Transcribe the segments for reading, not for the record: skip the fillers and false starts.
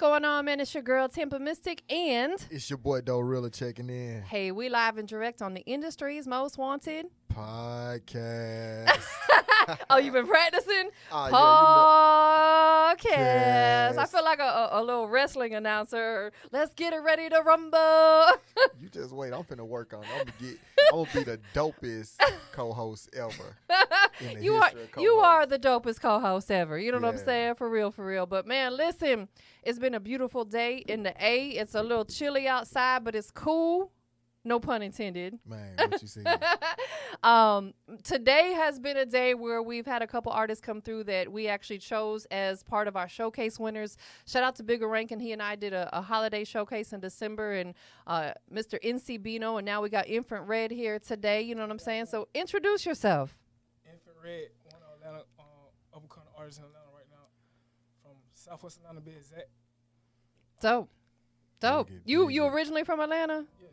going on, man? It's your girl, TampaMystic, and It's your boy, Doerilla, checking in. hey, we live and direct on the industry's most wanted Podcast. Oh, you've been practicing? Yeah, Podcast. Yes. I feel like a little wrestling announcer. Let's get it ready to rumble. you just wait. I'm finna work on it. I'm gonna be the dopest co-host ever. In the you history of you co-hosts. are the dopest co-host ever. You know what I'm Yeah. saying? For real, for real. But man, listen, it's been a beautiful day in the A. It's a little chilly outside, but it's cool. No pun intended. Man, what you see? Today has been a day where we've had a couple artists come through that we actually chose as part of our showcase winners. Shout out to Bigger Rankin. He and I did a holiday showcase in December, and Mr. NC Bino, and now we got Infant Red here today. You know what I'm saying? So introduce yourself. Infant Red, one of Atlanta up-and-coming artists in Atlanta right now, from Southwest Atlanta, be exact. Dope. Dig it, You dig you it. originally from Atlanta? Yes.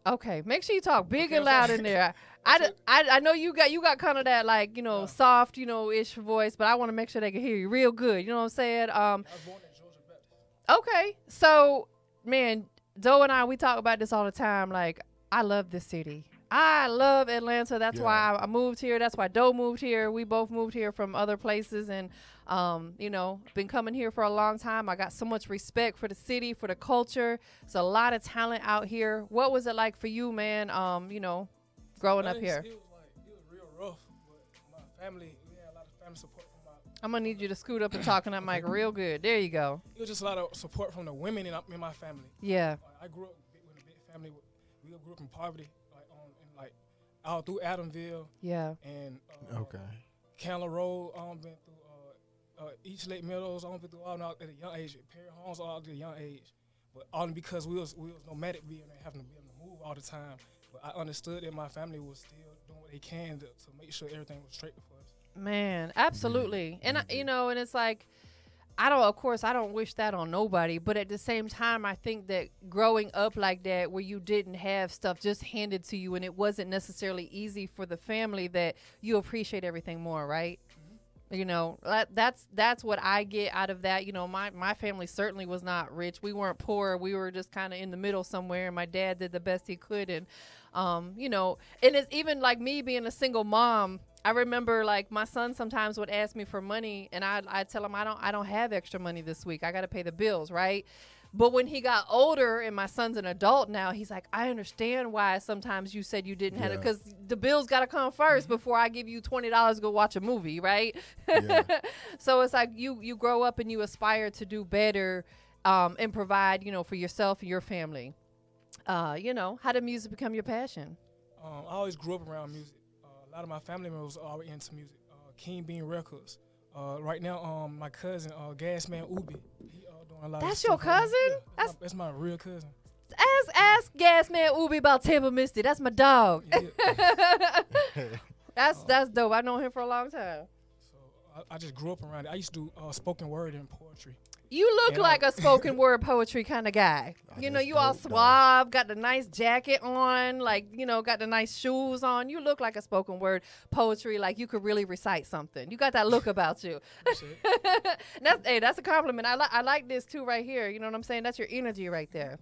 Okay, make sure you talk big Okay, and I'm loud sorry. in there. I know you got kind of that, like, you know, Yeah. soft, you know, ish voice, but I want to make sure they can hear you real good. You know what I'm saying? I was born in Georgia Baptist. Okay, so man, Doe and we talk about this all the time. Like, I love this city. I love Atlanta. That's Yeah. why I moved here. That's why Doe moved here. We both moved here from other places, and you know, been coming here for a long time. I got so much respect for the city, for the culture. There's a lot of talent out here. What was it like for you, man? You know, growing up here. It was real rough, but my family, we had a lot of family support from my. I'm gonna need you to scoot up and talk in that mic real good. There you go. It was just a lot of support from the women in my family. Yeah. I grew up with a big family. We grew up in poverty, like out through Adamville Yeah. and Okay. Candler Road. Been through East Lake Meadows. Been through all at a young age. Perry Homes all at a young age, but only because we was nomadic, being having to be able to move all the time. But I understood that my family was still doing what they can to make sure everything was straight for us. Man, absolutely. And you know, and it's like, of course I don't wish that on nobody, but at the same time I think that growing up like that, where you didn't have stuff just handed to you and it wasn't necessarily easy for the family, that you appreciate everything more, right? You know, that's what I get out of that. You know, my family certainly was not rich. We weren't poor. We were just kind of in the middle somewhere, and my dad did the best he could. And you know, and it's even like me being a single mom. I remember, like, my son sometimes would ask me for money, and I'd tell him I don't have extra money this week. I got to pay the bills, right? But when he got older and my son's an adult now, he's like, I understand why sometimes you said you didn't have it, Yeah. because the bills got to come first before I give you $20 to go watch a movie, right? Yeah. So it's like you grow up and you aspire to do better and provide, you know, for yourself and your family. You know, how did music become your passion? I always grew up around music. A lot of my family members are always into music. King Bean Records. Right now, my cousin, Gasman Ubi, he doing a lot. That's of your stuff right now. cousin? Yeah, that's my real cousin. Ask Gasman Ubi about TampaMystic. That's my dog. Yeah. That's dope. I know him for a long time. So I just grew up around it. I used to do spoken word and poetry. You look And, like a spoken word poetry kind of guy. Oh, You know, that's you all dope, though. suave, got the nice jacket on, like, you know, got the nice shoes on. You look like a spoken word poetry, like you could really recite something. You got that look about you. Appreciate it. That's a compliment. I like this too right here. You know what I'm saying? That's your energy right there.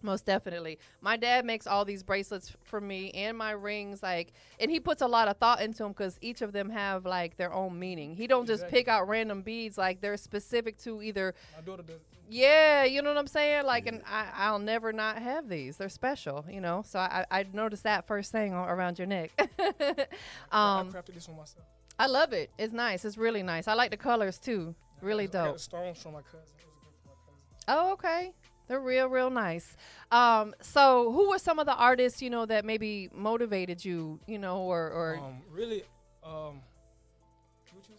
Most definitely. My dad makes all these bracelets for me and my rings, like, and he puts a lot of thought into them because each of them have, like, their own meaning. He don't just Exactly. pick out random beads, like they're specific to either, My daughter does. yeah, you know what I'm saying? Like, and I'll never not have these. They're special, you know? So I noticed that first thing around your neck. I crafted this one myself. I love it. It's nice. It's really nice. I like the colors too. Really I got dope. the stones from my cousin. It was a gift from my cousin. Oh, okay. They're real nice. So who were some of the artists, you know, that maybe motivated you, you know, or Really, what you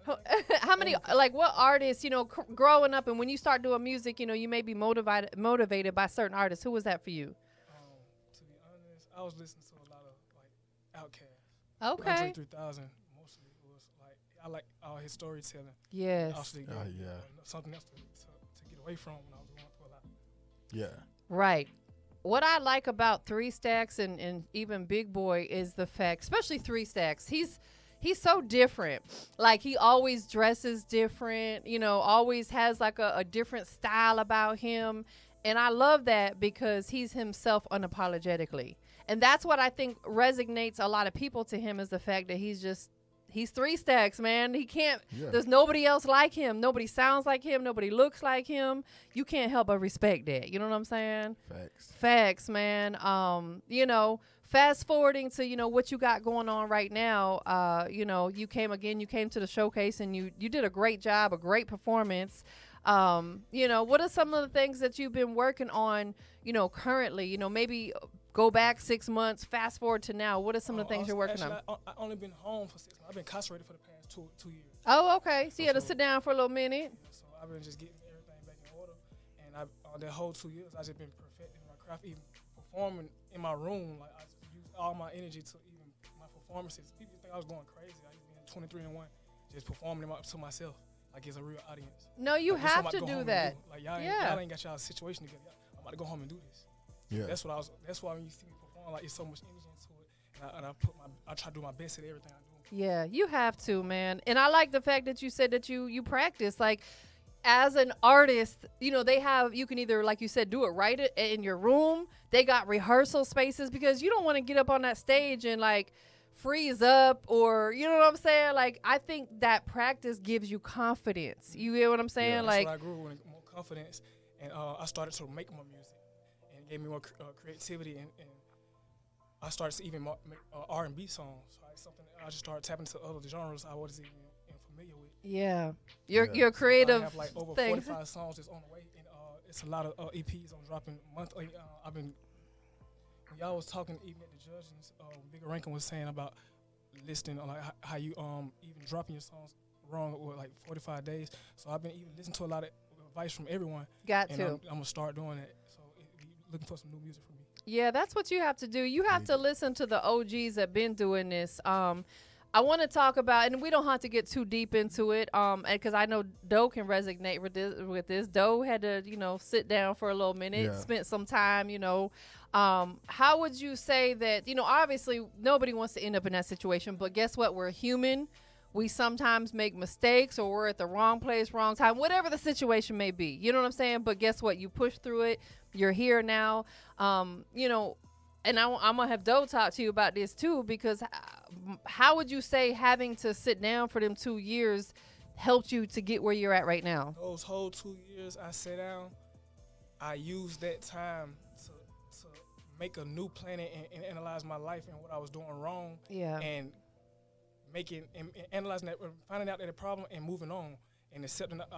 saying? how many, like, what artists, you know, growing up and when you start doing music, you know, you may be motivated by certain artists. Who was that for you? To be honest, I was listening to a lot of, like, Outkast. Okay. Andre 3000 mostly. It was like, I like all his storytelling. Yes. Actually, Oh, yeah. something else to get away from when I was going through a lot. Yeah. Right. What I like about Three Stacks and even Big Boy is the fact, especially Three Stacks, he's He's so different. Like, he always dresses different, you know, always has like a different style about him. And I love that because he's himself unapologetically. And that's what I think resonates a lot of people to him, is the fact that he's 3 stacks, man. He can't, there's nobody else like him. Nobody sounds like him. Nobody looks like him. You can't help but respect that. You know what I'm saying? Facts, man. You know, fast forwarding to, you know, what you got going on right now. You know, you came to the showcase and you did a great job, a great performance. You know, what are some of the things that you've been working on, you know, currently? You know, maybe go back 6 months, fast forward to now. What are some of the things you're working on? I only been home for 6 months. I've been incarcerated for the past two years. Oh, okay. So you had to sit down for a little minute. So I've been just getting everything back in order. And that whole 2 years, I just been perfecting my craft, even performing in my room. Like, I used all my energy to even my performances. People think I was going crazy. I used to be 23 and 1, just performing to myself, like it's a real audience. No, you like, have to do that. Like, y'all ain't got y'all situation together. I'm about to go home and do this. Yeah. That's why when you see me perform, like, it's so much energy into it, and I try to do my best at everything I do. Yeah, you have to, man. And I like the fact that you said that you practice. Like, as an artist, you know, you can either, like you said, do it right in your room. They got rehearsal spaces, because you don't want to get up on that stage and like freeze up, or, you know what I'm saying? Like, I think that practice gives you confidence. You hear what I'm saying? Yeah, like, that's what I grew with, more confidence, and I started to make more music. It gave me more creativity, and I started to even make R&B songs. Right? Something I just started tapping into other genres I wasn't even familiar with. Yeah, you're creative. So I have like over things. 45 songs that's on the way, and it's a lot of EPs I'm dropping monthly. I've been, when y'all was talking even at the judges, Bigger Rankin was saying about listening, like how you even dropping your songs wrong with like 45 days. So I've been even listening to a lot of advice from everyone. Got and to. I'm gonna start doing it. So looking for some new music from me. Yeah, that's what you have to do. You have to listen to the OGs that been doing this. I want to talk about, and we don't have to get too deep into it, because I know Doe can resonate with this. Doe had to, you know, sit down for a little minute, spent some time, you know. How would you say that, you know, obviously nobody wants to end up in that situation, but guess what? We're human. We sometimes make mistakes, or we're at the wrong place, wrong time, whatever the situation may be. You know what I'm saying? But guess what? You push through it. You're here now. You know, and I'm going to have Doe talk to you about this too, because how would you say having to sit down for them 2 years helped you to get where you're at right now? Those whole 2 years I sat down, I used that time to make a new plan and analyze my life and what I was doing wrong. Yeah. And analyzing that, finding out that the problem and moving on, and accepting that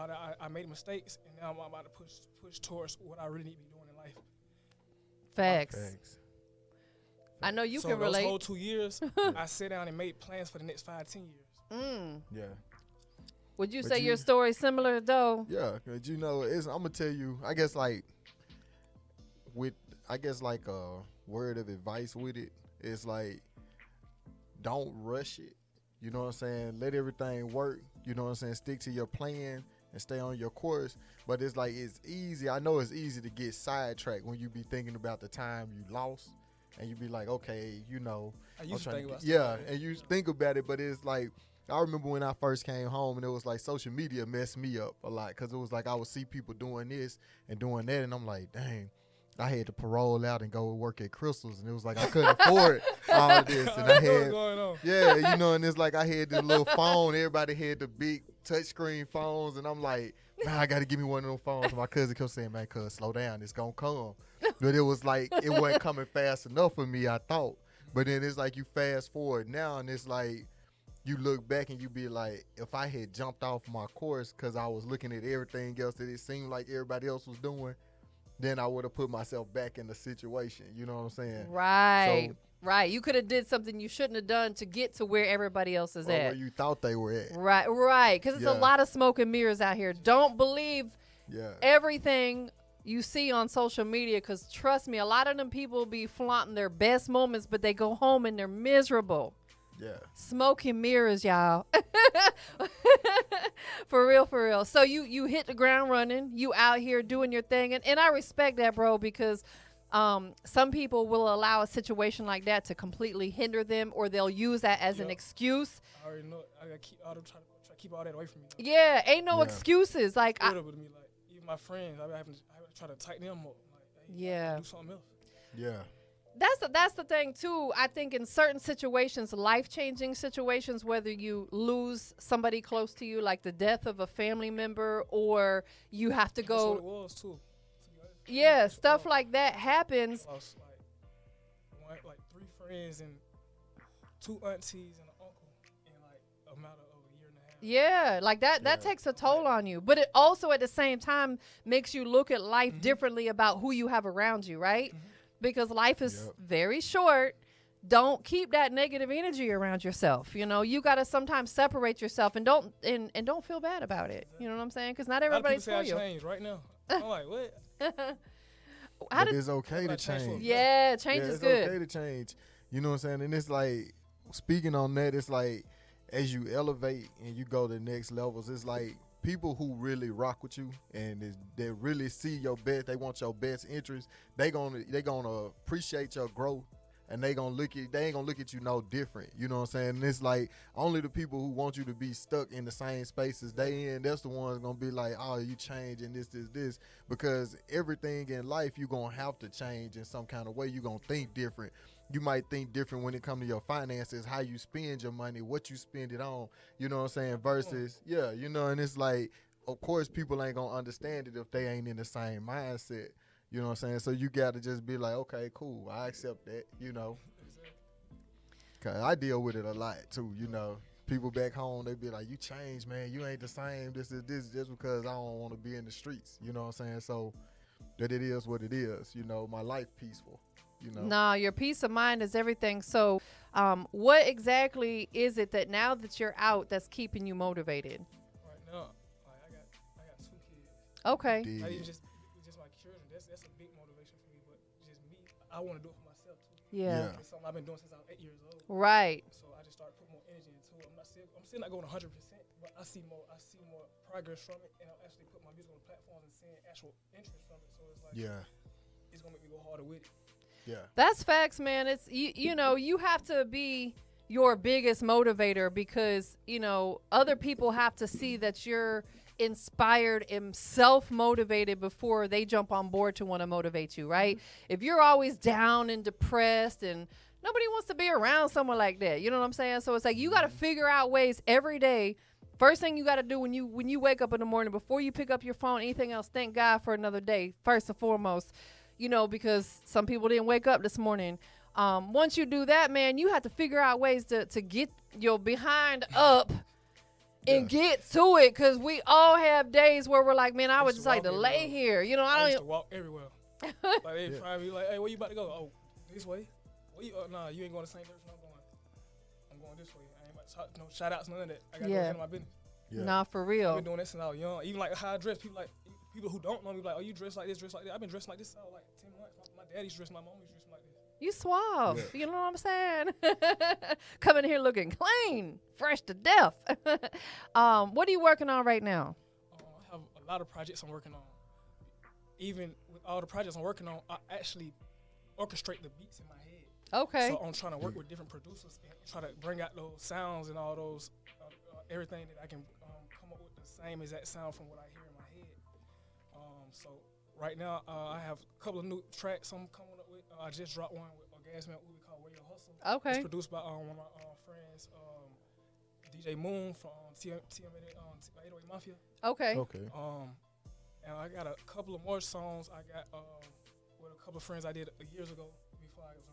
I made mistakes, and now I'm about to push towards what I really need to be doing in life. Facts. I know you can relate. So those whole 2 years, I sat down and made plans for the next 5-10 years. Yeah. Would you say your story similar, though? Yeah, because, you know, I'm going to tell you, I guess like a word of advice with it is like, don't rush it. You know what I'm saying? Let everything work. You know what I'm saying? Stick to your plan and stay on your course. But it's like, it's easy. I know it's easy to get sidetracked when you be thinking about the time you lost. And you be like, okay, you know. I used to think about stuff. Yeah, and you think about it, but it's like, I remember when I first came home, and it was like social media messed me up a lot, because it was like I would see people doing this and doing that, and I'm like, dang, I had to parole out and go work at Crystal's, and it was like I couldn't afford all of this, and I had, going on. Yeah, you know, and it's like I had this little phone. Everybody had the big touchscreen phones, and I'm like, man, I got to give me one of those phones. And my cousin kept saying, man, cuz, slow down, it's gonna come. But it was like, it wasn't coming fast enough for me, I thought. But then it's like you fast forward now, and it's like you look back and you be like, if I had jumped off my course because I was looking at everything else that it seemed like everybody else was doing, then I would have put myself back in the situation. You know what I'm saying? Right. Right. You could have did something you shouldn't have done to get to where everybody else is at. Where you thought they were at. Right. Because it's a lot of smoke and mirrors out here. Don't believe everything you see on social media, because trust me, a lot of them people be flaunting their best moments, but they go home and they're miserable. Yeah. Smoke and mirrors, y'all. For real. So you hit the ground running. You out here doing your thing. And I respect that, bro, because Some people will allow a situation like that to completely hinder them, or they'll use that as an excuse. I already know. I gotta keep try to keep all that away from me. Yeah, ain't no excuses. Like, with me, like even my friends, I have to try to tighten them up. Like, hey, do something else. Yeah. That's the thing too. I think in certain situations, life-changing situations, whether you lose somebody close to you, like the death of a family member, or you have to go. That's what it was too. Yeah, stuff like that happens. I lost like 3 friends and 2 aunties and an uncle in like a matter of a year and a half. Yeah, like that takes a toll on you. But it also at the same time makes you look at life differently about who you have around you, right? Because life is very short. Don't keep that negative energy around yourself. You know, you got to sometimes separate yourself and don't feel bad about it. You know what I'm saying? Because not everybody's for you. I changed right now. I'm like, what? But it's okay to change. Yeah, change is good. It's okay to change. You know what I'm saying? And it's like, speaking on that, it's like, as you elevate and you go to the next levels, it's like people who really rock with you and they really see your best, they want your best interest, they gonna appreciate your growth. And they ain't gonna look at you no different. You know what I'm saying? And it's like only the people who want you to be stuck in the same spaces they in, that's the ones gonna be like, oh, you change and this. Because everything in life you gonna have to change in some kind of way. You gonna think different. You might think different when it comes to your finances, how you spend your money, what you spend it on. You know what I'm saying? Versus, and it's like, of course, people ain't gonna understand it if they ain't in the same mindset. You know what I'm saying? So you got to just be like, okay, cool. I accept that, Because I deal with it a lot, too, People back home, they be like, you changed, man. You ain't the same. This is just because I don't want to be in the streets. You know what I'm saying? So that it is what it is. My life peaceful, Nah, your peace of mind is everything. So what exactly is it that now that you're out that's keeping you motivated? Right now, I got 2 kids. Okay. Not even just my children. That's a big motivation for me. But just me, I want to do it for myself too. Yeah. It's something I've been doing since I was 8 years old. Right. So I just started putting more energy into it. I'm still not going 100%, but I see more progress from it, and I'm actually putting my music on the platforms and seeing actual interest from it. So it's like, it's gonna make me go harder with it. Yeah. That's facts, man. It's you have to be your biggest motivator because other people have to see that you're inspired and self-motivated before they jump on board to want to motivate you, right? If you're always down and depressed, and nobody wants to be around someone like that, you know what I'm saying? So it's like you got to figure out ways every day. First thing you got to do when you wake up in the morning, before you pick up your phone, anything else, thank God for another day, first and foremost, because some people didn't wake up this morning. Once you do that, man, you have to figure out ways to get your behind up and get to it, because we all have days where we're like, man, I would just like to lay here. I don't used to walk everywhere. Like they find me like, hey, where you about to go? Oh, this way. Where you? Nah, you ain't going the same direction I'm going this way. I ain't about to talk, no shout outs, none of that. I got to go handle my business. Yeah. Nah, for real. I've been doing this since I was young. Even like how I dress, people who don't know me like, oh, you dress like this, dress like that. I've been dressing like this for like 10 months. My daddy's dressed, my mommy's dressed like this. You suave. Yeah. You know what I'm saying? Coming here looking clean, fresh to death. What are you working on right now? I have a lot of projects I'm working on. Even with all the projects I'm working on, I actually orchestrate the beats in my head. Okay. So I'm trying to work with different producers and try to bring out those sounds and all those, everything that I can come up with the same exact sound from what I hear in my head. So right now, I have a couple of new tracks I'm coming up with. I just dropped one with Orgasmic, what we call Where Your Hustle. Okay. It's produced by one of my friends, DJ Moon from TampaMystic, 808 Mafia. Okay. And I got a couple of more songs I got with a couple of friends I did years ago before I was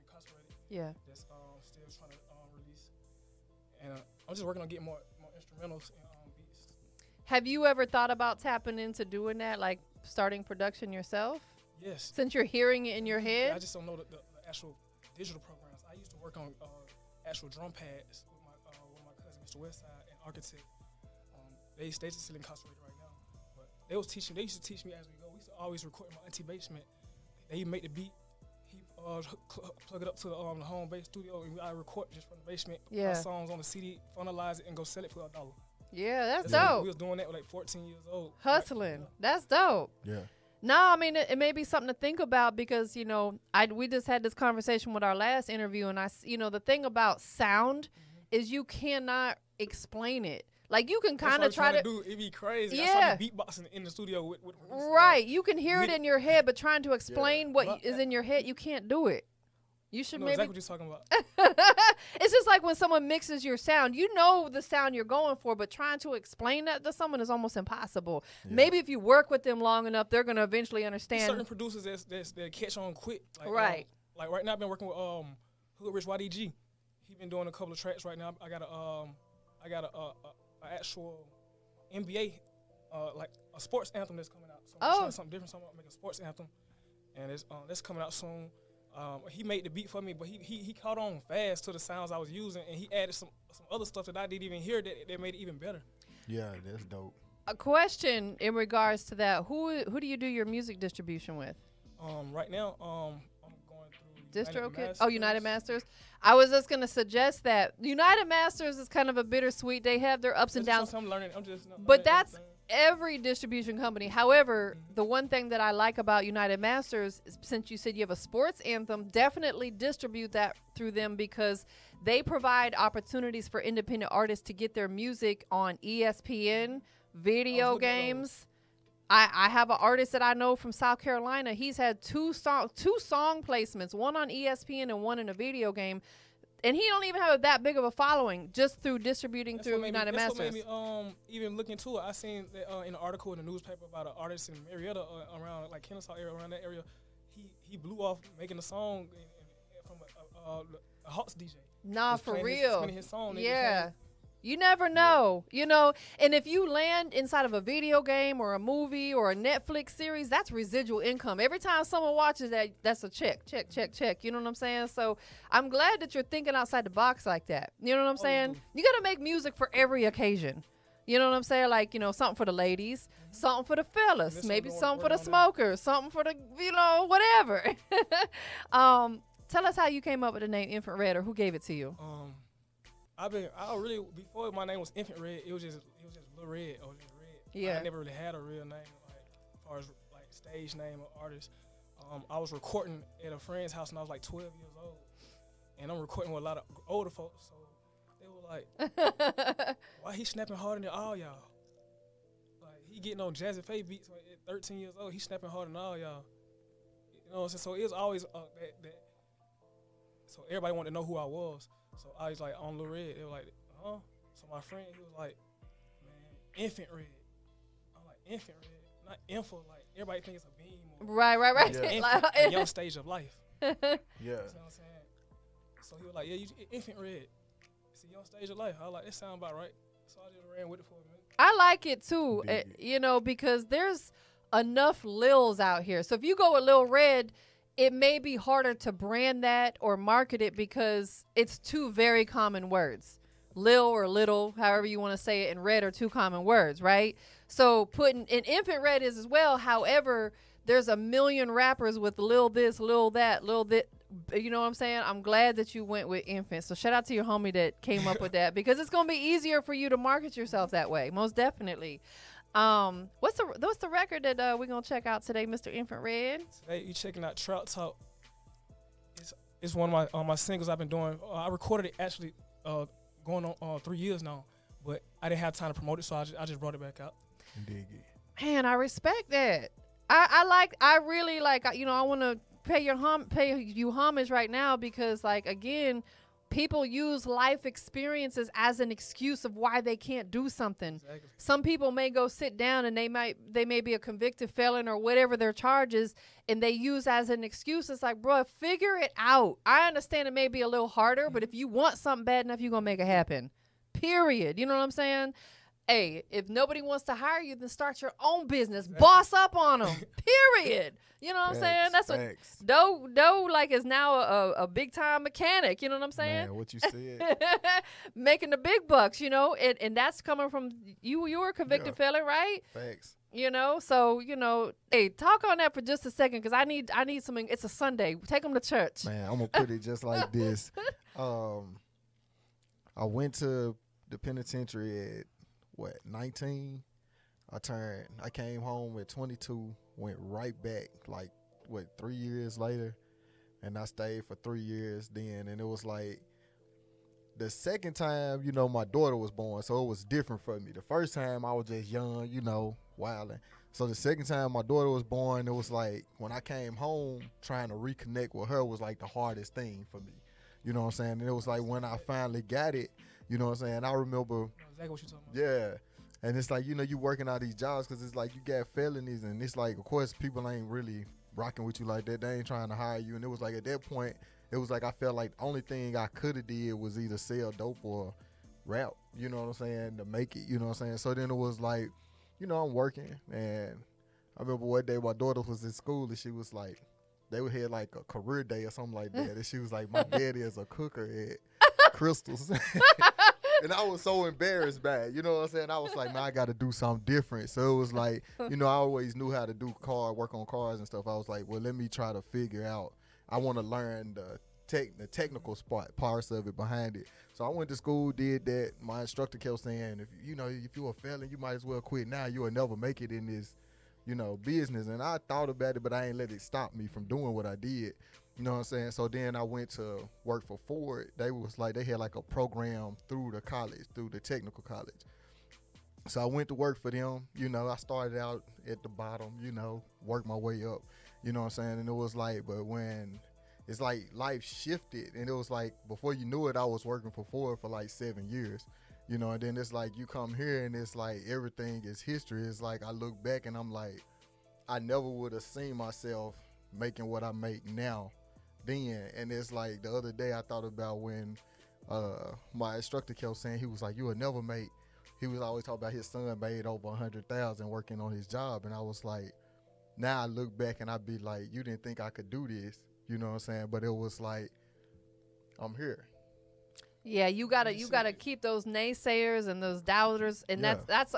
incarcerated. Yeah. That's still trying to release. And I'm just working on getting more instrumentals and beats. Have you ever thought about tapping into doing that, like starting production yourself? Yes. Since you're hearing it in your head? Yeah, I just don't know the actual digital programs. I used to work on actual drum pads with my cousin, Mr. Westside, and Architect. They just still incarcerated right now. But they used to teach me as we go. We used to always record in my auntie basement. They make the beat. He plug it up to the home base studio, and I record just from the basement. Yeah. My songs on the CD, finalize it, and go sell it for $1. Yeah, that's dope. We was doing that with like 14 years old. Hustling. That's dope. Yeah. No, I mean it may be something to think about because we just had this conversation with our last interview, and the thing about sound is you cannot explain it. Like you can kind of try to do. It'd be crazy. Yeah. I saw me beatboxing in the studio with right. You can hear it in your head, but trying to explain what But- is in your head, you can't do it. You I should know maybe. exactly what you're talking about. It's just like when someone mixes your sound, you know the sound you're going for, but trying to explain that to someone is almost impossible. Yeah. Maybe if you work with them long enough, they're gonna eventually There's understand. certain producers that catch on quick. Like, Right. Like right now, I've been working with Hood Rich YDG. He been doing a couple of tracks right now. I got a actual NBA like a sports anthem that's coming out. So I'm trying something different. So I'm gonna make a sports anthem, and that's coming out soon. He made the beat for me, but he caught on fast to the sounds I was using, and he added some other stuff that I didn't even hear that made it even better. Yeah, that's dope. A question in regards to that: Who do you do your music distribution with? Right now, I'm going through DistroKid. Oh, United Masters. I was just gonna suggest that United Masters is kind of a bittersweet. They have their ups and downs. I'm learning. But that's every distribution company. However, the one thing that I like about United Masters, since you said you have a sports anthem, definitely distribute that through them because they provide opportunities for independent artists to get their music on ESPN, video games. I have an artist that I know from South Carolina. He's had two song placements, one on ESPN and one in a video game. And he don't even have that big of a following just through distributing through United Masters. That's what made me even look into it. I seen that in an article in the newspaper about an artist in Marietta around like Kennesaw area, around that area. He blew off making a song from a Hawks DJ. Nah, for real. His song, yeah. You never know, and if you land inside of a video game or a movie or a Netflix series, that's residual income. Every time someone watches that, that's a check. You know what I'm saying? So I'm glad that you're thinking outside the box like that. You know what I'm saying? You got to make music for every occasion. You know what I'm saying? Like, something for the ladies, something for the fellas, maybe something for the smokers, something for the, whatever. Tell us how you came up with the name Infant Red, or who gave it to you? Before my name was Infant Red, it was just Lil Red or just Red. Yeah. I never really had a real name, like as far as like stage name or artist. I was recording at a friend's house when I was like 12 years old, and I'm recording with a lot of older folks, so they were like, "Why he snapping harder than all y'all? Like he getting on Jazzy Faye beats like, at 13 years old. He snapping harder than all y'all." You know what I'm saying? So it was always that. So everybody wanted to know who I was. So I was like on Lil Red. They were like, huh? So my friend, he was like, man, Infant Red. I'm like, Infant Red, not info. Like everybody thinks it's a beam. Right. Infant, a young stage of life. Yeah. You know what I'm saying? So he was like, yeah, you Infant Red. It's a young stage of life. I was like, that sound about right. So I just ran with it for a minute. I like it too, because there's enough Lils out here. So if you go with Lil Red, it may be harder to brand that or market it because it's two very common words. Lil or little, however you want to say it, and red are two common words, right? So putting an Infant Red is as well. However, there's a million rappers with Lil this, Lil that, Lil that. You know what I'm saying? I'm glad that you went with Infant. So shout out to your homie that came up with that because it's going to be easier for you to market yourself that way. Most definitely. What's the record that we're going to check out today, Mr. Infant Red? Today you checking out Trout Talk. It's one of my singles I've been doing. I recorded it actually going on 3 years now, but I didn't have time to promote it, so I just brought it back out. Dig it. Man, I respect that. I really like, I want to pay you homage right now because, like, again, people use life experiences as an excuse of why they can't do something. Exactly. Some people may go sit down and they may be a convicted felon or whatever their charges, and they use as an excuse. It's like, bro, figure it out. I understand it may be a little harder, but if you want something bad enough, you're going to make it happen. Period. You know what I'm saying? Hey, if nobody wants to hire you, then start your own business. Exactly. Boss up on them. Period. You know what I'm saying? That's what Doe like is now a big time mechanic. You know what I'm saying? Man, what you said. Making the big bucks, and that's coming from you. You were a convicted felon, right? Facts. So hey, talk on that for just a second because I need some. It's a Sunday. Take them to church. Man, I'm gonna put it just like this. I went to the penitentiary at 19. I came home at 22, went right back, like, 3 years later, and I stayed for 3 years then, and it was like, the second time, my daughter was born, so it was different for me. The first time, I was just young, wilding. So the second time my daughter was born, it was like, when I came home, trying to reconnect with her was like the hardest thing for me. You know what I'm saying? And it was like when I finally got it, you know what I'm saying? I remember. Exactly what you're talking about. Yeah. And it's like, you working out these jobs because it's like you got felonies, and it's like, of course, people ain't really rocking with you like that. They ain't trying to hire you. And it was like, at that point, it was like I felt like the only thing I could have did was either sell dope or rap, you know what I'm saying, to make it, you know what I'm saying? So then it was like, I'm working, and I remember one day my daughter was in school, and she was like, they had like a career day or something like that, and she was like, my daddy is a cooker at Crystal's. And I was so embarrassed by it, you know what I'm saying? I was like, man, I got to do something different. So it was like, I always knew how to do work on cars and stuff. I was like, well, let me try to figure out. I want to learn the technical parts of it behind it. So I went to school, did that. My instructor kept saying, if you're a felon, you might as well quit now. You will never make it in this, business. And I thought about it, but I ain't let it stop me from doing what I did. You know what I'm saying? So then I went to work for Ford. They had like a program through the college, through the technical college. So I went to work for them. I started out at the bottom, worked my way up. You know what I'm saying? And it was like, but when it's like life shifted, and it was like, before you knew it, I was working for Ford for like 7 years. And then it's like you come here and it's like everything is history. It's like I look back and I'm like, I never would have seen myself making what I make now then. And it's like the other day I thought about when my instructor kept saying, he was like, you will never make, he was always talking about his son made over 100,000 working on his job. And I was like, now I look back and I be like, you didn't think I could do this, you know what I'm saying? But it was like, I'm here. Yeah, you gotta keep those naysayers and those doubters, and that's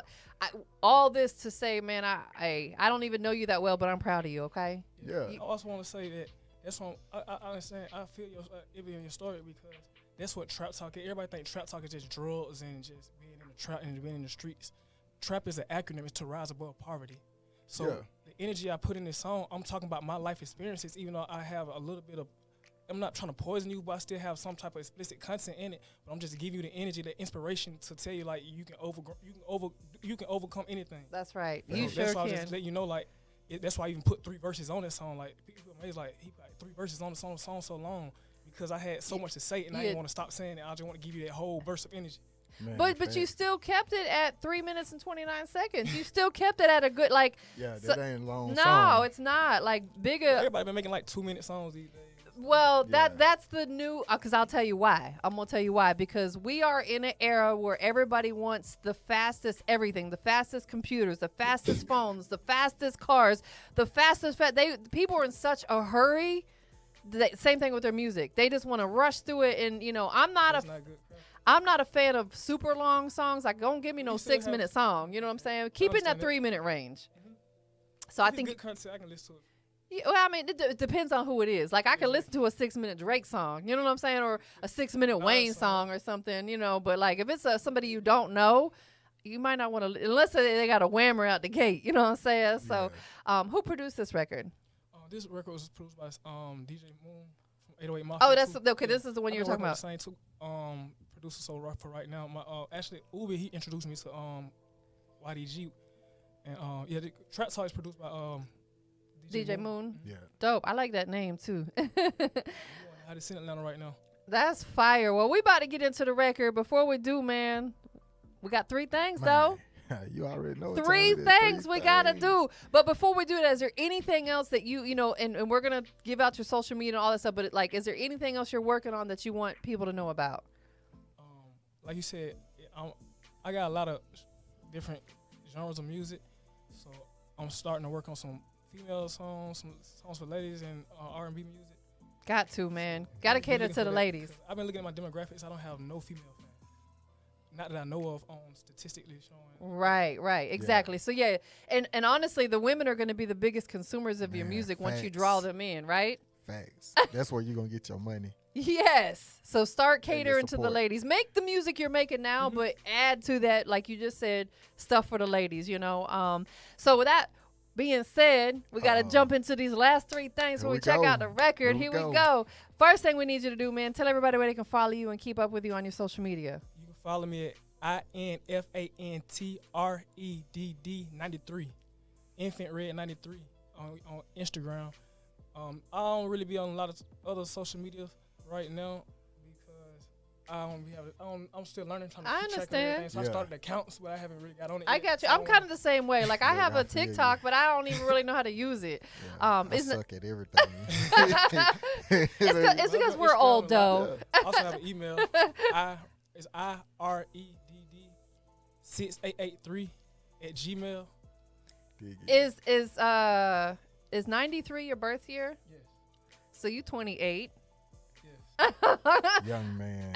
all this to say, man. I don't even know you that well, but I'm proud of you. Okay. Yeah. I also want to say that that's what I understand. I feel it in your story, because that's what trap talk is. Everybody think trap talk is just drugs and just being in the trap and being in the streets. Trap is an acronym. It's to rise above poverty. So the energy I put in this song, I'm talking about my life experiences, even though I have a little bit of, I'm not trying to poison you, but I still have some type of explicit content in it. But I'm just giving you the energy, the inspiration to tell you, like, you can overcome anything. That's right. So You sure that's why can. I just let you know, like, that's why I even put 3 verses on this song. Like, people amazed, like, he put 3 verses on the song so long, because I had so much to say, and I didn't want to stop saying it. I just want to give you that whole burst of energy. Man, but you still kept it at 3 minutes and 29 seconds. You still kept it at a good, like. Yeah, that ain't long. No, song. it's not. Like, bigger. Everybody been making like 2-minute songs these days. Well, that's the new, because I'll tell you why. I'm going to tell you why. Because we are in an era where everybody wants the fastest everything, the fastest computers, the fastest phones, the fastest cars, the fastest. People are in such a hurry. Same thing with their music. They just want to rush through it. And, I'm not a fan of super long songs. Like, don't give me no 6-minute song. You know what I'm saying? Keep it in that 3-minute range. Mm-hmm. So I think good content, I can listen to it. Yeah, well, I mean, it depends on who it is. Like, I can listen to a 6-minute Drake song, you know what I'm saying, or a 6-minute Wayne song or something, But like, if it's somebody you don't know, you might not want to, unless they got a whammer out the gate. You know what I'm saying? So, who produced this record? This record was produced by DJ Moon from 808 Mafia. Oh, that's okay. This is the one you're talking about. Same two producers so rough for right now. My actually Ubi, he introduced me to YDG, and the track song is produced by DJ Moon. Yeah. Dope. I like that name too. I just in Atlanta right now. That's fire. Well, we about to get into the record. Before we do, man, we got 3 things though. You already know. 3 things we gotta do. But before we do that, is there anything else that and we're gonna give out your social media and all that stuff, but like, is there anything else you're working on that you want people to know about? Like you said, I got a lot of different genres of music, so I'm starting to work on some female songs, some songs for ladies, and R&B music. Got to, man. Got to cater to the ladies. I've been looking at my demographics. I don't have no female fans. Not that I know of, statistically showing. Right, exactly. So and honestly, the women are going to be the biggest consumers of your music once you draw them in, right? Facts. That's where you're going to get your money. Yes. So start catering to the support. ladies. Make the music you're making now, but add to that, like you just said, stuff for the ladies, you know. So with that being said, we got to jump into these last 3 things before we check out the record. Here we go. First thing we need you to do, man, tell everybody where they can follow you and keep up with you on your social media. You can follow me at INFANTREDD93, Infant Red 93 on Instagram. I don't really be on a lot of other social media right now because I'm still learning, trying to keep track of everything. So I started accounts, but I haven't really got on it I yet. got you. So I'm kind of the same way. Like I have a I feel TikTok, you. but I don't even really know how to use it. I suck at everything. It's because we're old, though. I also have an email. It's IREDD6883 @gmail. Is 93 your birth year? Yes. So you 28. Yes. Young man.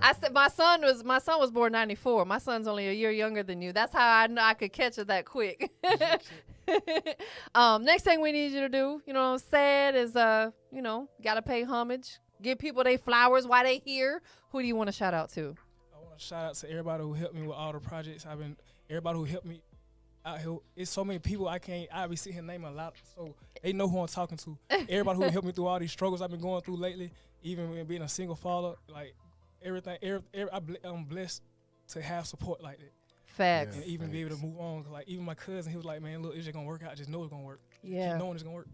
I said my son was born 94. My son's only a year younger than you. That's how I know I could catch it that quick. Next thing we need you to do, you know what I'm saying, is gotta pay homage. Give people their flowers while they here. Who do you want to shout out to? I want to shout out to everybody who helped me with all the projects. Everybody who helped me out here. It's so many people I be sitting here naming a lot, so they know who I'm talking to. Everybody who helped me through all these struggles I've been going through lately, even when being a single father, like everything. I'm blessed to have support like that. Facts. And even be able to move on. Like even my cousin, he was like, "Man, look, it's just gonna work out. Just know it's gonna work. Yeah. Keep knowing it's gonna work."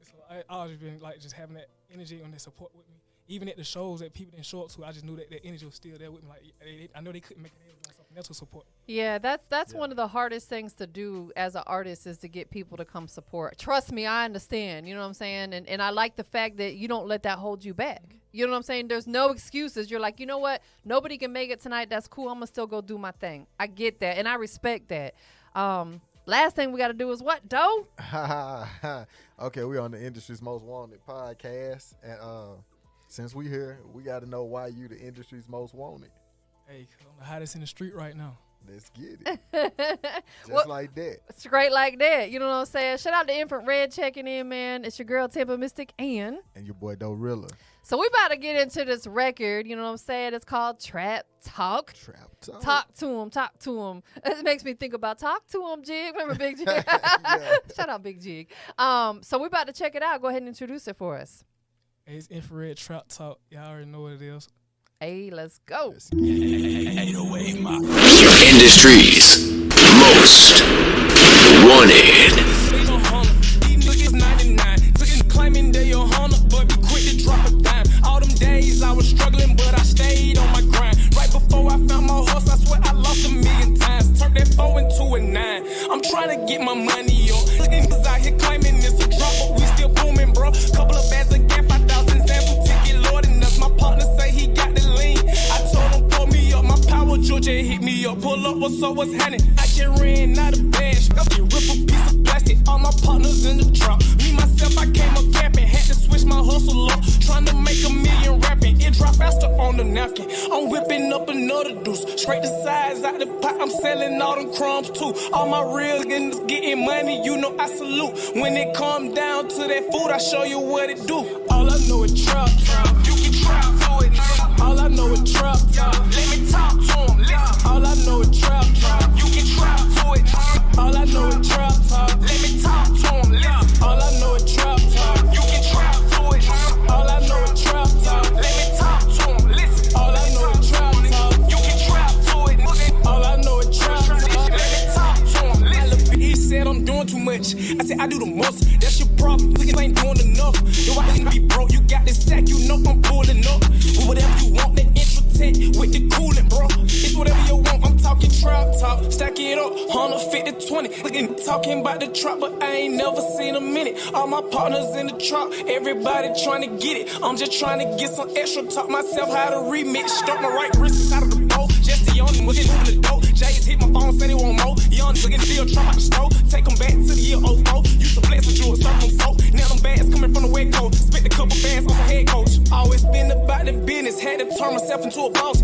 So I always been like just having that energy and that support with me. Even at the shows that people didn't show up to, I just knew that energy was still there with me. Like I know they couldn't make it. They were doing something else to support. Yeah, that's one of the hardest things to do as an artist is to get people to come support. Trust me, I understand. You know what I'm saying? And I like the fact that you don't let that hold you back. You know what I'm saying? There's no excuses. You're like, you know what? Nobody can make it tonight. That's cool. I'm going to still go do my thing. I get that, and I respect that. Last thing we got to do is what, Doe? Okay, we on the industry's most wanted podcast. And since we here, we got to know why you the industry's most wanted. Hey, 'cause I'm the hottest in the street right now. Let's get it. Just like that. Straight like that. You know what I'm saying? Shout out to Infant Red checking in, man. It's your girl, TampaMystic, and your boy, Doerilla. So we about to get into this record. You know what I'm saying? It's called Trap Talk. Trap Talk. Talk to him. Talk to him. It makes me think about Talk to him, Jig. Remember Big Jig? Shout out Big Jig. So we about to check it out. Go ahead and introduce it for us. Hey, it's Infrared Trap Talk. Y'all already know what it is. Hey, let's go. Industry's most wanted. These niggas 99, claiming they a Honda, but be quick to drop a dime. All them days I was struggling, but I stayed on my grind. Right before I found my horse, I swear I lost 1,000,000 times. Turned that 4 into a 9. I'm trying to get my money up. Niggas out here claiming it's a drop, but we still booming, bro. Couple of bags of gas, 5,000 Zans, some ticket loading us. My partner say he got the lean. I told him pull me up, my power Georgia hit me up. Pull up, what's up, what's happening? I just ran out of bags. You rip a piece of plastic, all my partners in the trap. Me, myself, I came up capping. Had to switch my hustle up. Trying to make 1,000,000 rapping. It drop faster on the napkin. I'm whipping up another deuce. Scrape the sides out the pot. I'm selling all them crumbs too. All my real niggas getting money, you know I salute. When it come down to that food, I show you what it do. All I know is trap. You can trap to it. All I know is trap. Let me talk to him. Listen. All I know is trap. You can trap to it. All I know is trap. Let me talk to him. Listen. All I know is trap. You can trap to it. All I know is trap. Let me talk to him. Listen. All I know is trap. You can trap to it. All I know is trap. Let me talk to him. Listen. He said I'm doing too much. I said I do the most. That's your problem. Niggas ain't doing enough. Yo, I ain't be broke. You got this sack. You know I'm pulling up. Whatever you want, that intro tech with the coolant, bro. It's whatever you want. I'm talking trap talk. Stack it up. 150, 20. Looking, talking about the trap, but I ain't never seen a minute. All my partners in the trap. Everybody trying to get it. I'm just trying to get some extra. Taught myself how to remix. Start my right wrist out of the bowl. Just the young was just moving the dope. Jay's hit my phone, said he want more. Young looking still trap out the stove. Take them back to the year 04. Used to flex a jewel, serve them folk. Now them bags coming from the West Coast. Spent a couple bands on some head coach. Always been about the business. Had to turn myself into a boss.